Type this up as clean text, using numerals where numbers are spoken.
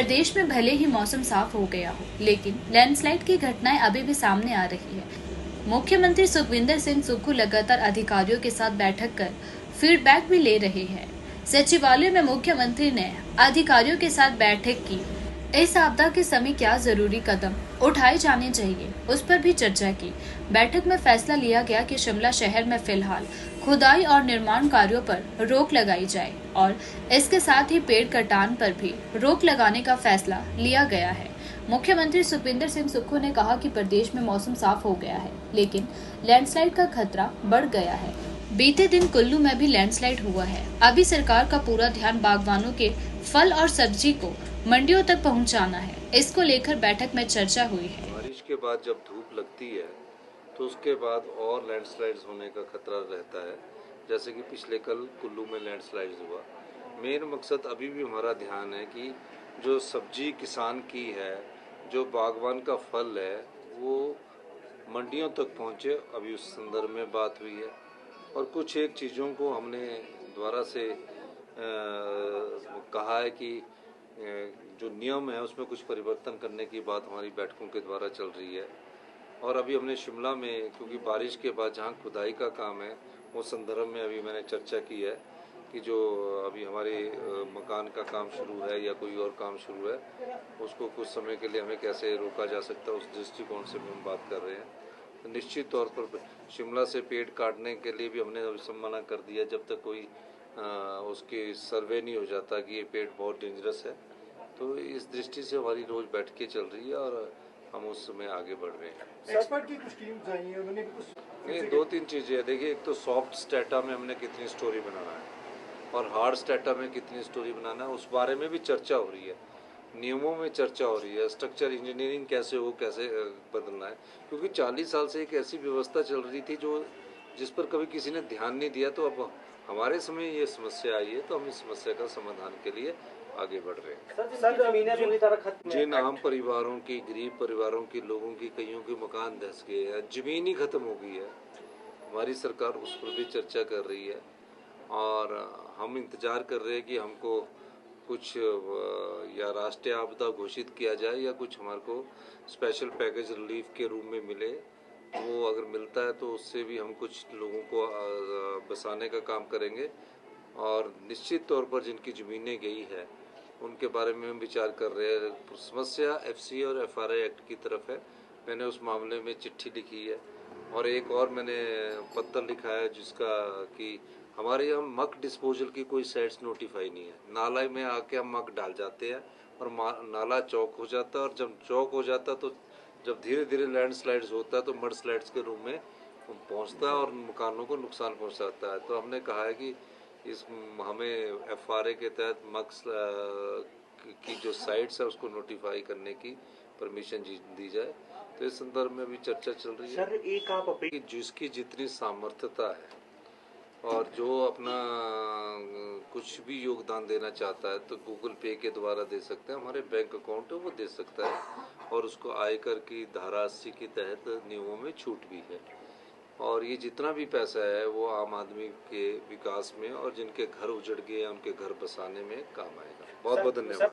प्रदेश में भले ही मौसम साफ हो गया हो, लेकिन लैंडस्लाइड की घटनाएं अभी भी सामने आ रही है। मुख्यमंत्री सुखविंदर सिंह सुक्खू लगातार अधिकारियों के साथ बैठक कर फीडबैक भी ले रहे हैं। सचिवालय में मुख्यमंत्री ने अधिकारियों के साथ बैठक की। इस आपदा के समय क्या जरूरी कदम उठाए जाने चाहिए, उस पर भी चर्चा की। बैठक में फैसला लिया गया कि शिमला शहर में फिलहाल खुदाई और निर्माण कार्यों पर रोक लगाई जाए और इसके साथ ही पेड़ कटान पर भी रोक लगाने का फैसला लिया गया है। मुख्यमंत्री सुखविंदर सिंह सुक्खू ने कहा कि प्रदेश में मौसम साफ हो गया है, लेकिन लैंडस्लाइड का खतरा बढ़ गया है। बीते दिन कुल्लू में भी लैंडस्लाइड हुआ है। अभी सरकार का पूरा ध्यान बागवानों के फल और सब्जी को मंडियों तक पहुंचाना है। इसको लेकर बैठक में चर्चा हुई है। बारिश के बाद जब धूप लगती है तो उसके बाद और लैंडस्लाइड्स होने का खतरा रहता है, जैसे कि पिछले कल कुल्लू में लैंडस्लाइड्स हुआ। मेन मकसद अभी भी हमारा ध्यान है कि जो सब्जी किसान की है, जो बागवान का फल है, वो मंडियों तक पहुंचे। अभी उस संदर्भ में बात हुई है और कुछ एक चीज़ों को हमने दोबारा से कहा है कि जो नियम है उसमें कुछ परिवर्तन करने की बात हमारी बैठकों के द्वारा चल रही है। और अभी हमने शिमला में, क्योंकि बारिश के बाद जहाँ खुदाई का काम है, उस संदर्भ में अभी मैंने चर्चा की है कि जो अभी हमारे मकान का काम शुरू है या कोई और काम शुरू है, उसको कुछ समय के लिए हमें कैसे रोका जा सकता है, उस दृष्टिकोण से भी हम बात कर रहे हैं। तो निश्चित तौर पर शिमला से पेड़ काटने के लिए भी हमने अभी मना कर दिया, जब तक कोई उसकी सर्वे नहीं हो जाता कि ये पेड़ बहुत डेंजरस है। तो इस दृष्टि से हमारी रोज बैठकें चल रही है और हम उस समय आगे बढ़ रहे हैं। एक्सपर्ट की कुछ टीम्स आई हैं, उन्होंने भी कुछ नहीं, दो तीन चीज़ें हैं। देखिए, एक तो सॉफ्ट स्टेटा में हमने कितनी स्टोरी बनाना है और हार्ड स्टेटा में कितनी स्टोरी बनाना है, उस बारे में भी चर्चा हो रही है। नियमों में चर्चा हो रही है, स्ट्रक्चर इंजीनियरिंग कैसे हो, कैसे बदलना है। क्योंकि 40 साल से एक ऐसी व्यवस्था चल रही थी जिस पर कभी किसी ने ध्यान नहीं दिया। तो अब हमारे समय ये समस्या आई है, तो हम इस समस्या का समाधान के लिए आगे बढ़ रहे हैं। जिन आम परिवारों की, गरीब परिवारों की, लोगों की, कईयों के मकान धंस गए हैं, जमीन ही खत्म हो गई है, हमारी सरकार उस पर भी चर्चा कर रही है और हम इंतजार कर रहे हैं कि हमको कुछ या राष्ट्रीय आपदा घोषित किया जाए या कुछ हमारे को स्पेशल पैकेज रिलीफ के रूप में मिले। वो अगर मिलता है तो उससे भी हम कुछ लोगों को बसाने का काम करेंगे। और निश्चित तौर पर जिनकी ज़मीनें गई है उनके बारे में हम विचार कर रहे हैं। समस्या एफसी और एफआरआई एक्ट की तरफ है। मैंने उस मामले में चिट्ठी लिखी है और एक और मैंने पत्र लिखा है जिसका कि हमारे यहाँ मक डिस्पोजल की कोई साइट्स नोटिफाई नहीं है। नाला में आके हम मक डाल जाते हैं और नाला चौक हो जाता है और जब चौक हो जाता है तो जब धीरे धीरे लैंडस्लाइड्स होता है तो मड स्लाइड्स के रूप में पहुँचता है और मकानों को नुकसान पहुँचाता है। तो हमने कहा है कि हमें एफआरए के तहत मक्स की जो साइट्स है उसको नोटिफाई करने की परमिशन दी जाए। तो इस संदर्भ में अभी चर्चा चल रही है। सर, एक आप कि जिसकी जितनी सामर्थ्यता है और जो अपना कुछ भी योगदान देना चाहता है तो गूगल पे के द्वारा दे सकते हैं। हमारे बैंक अकाउंट है वो दे सकता है और उसको आयकर की धारा 80 के तहत नियमों में छूट भी है। और ये जितना भी पैसा है वो आम आदमी के विकास में और जिनके घर उजड़ गए हैं उनके घर बसाने में काम आएगा। बहुत बहुत धन्यवाद।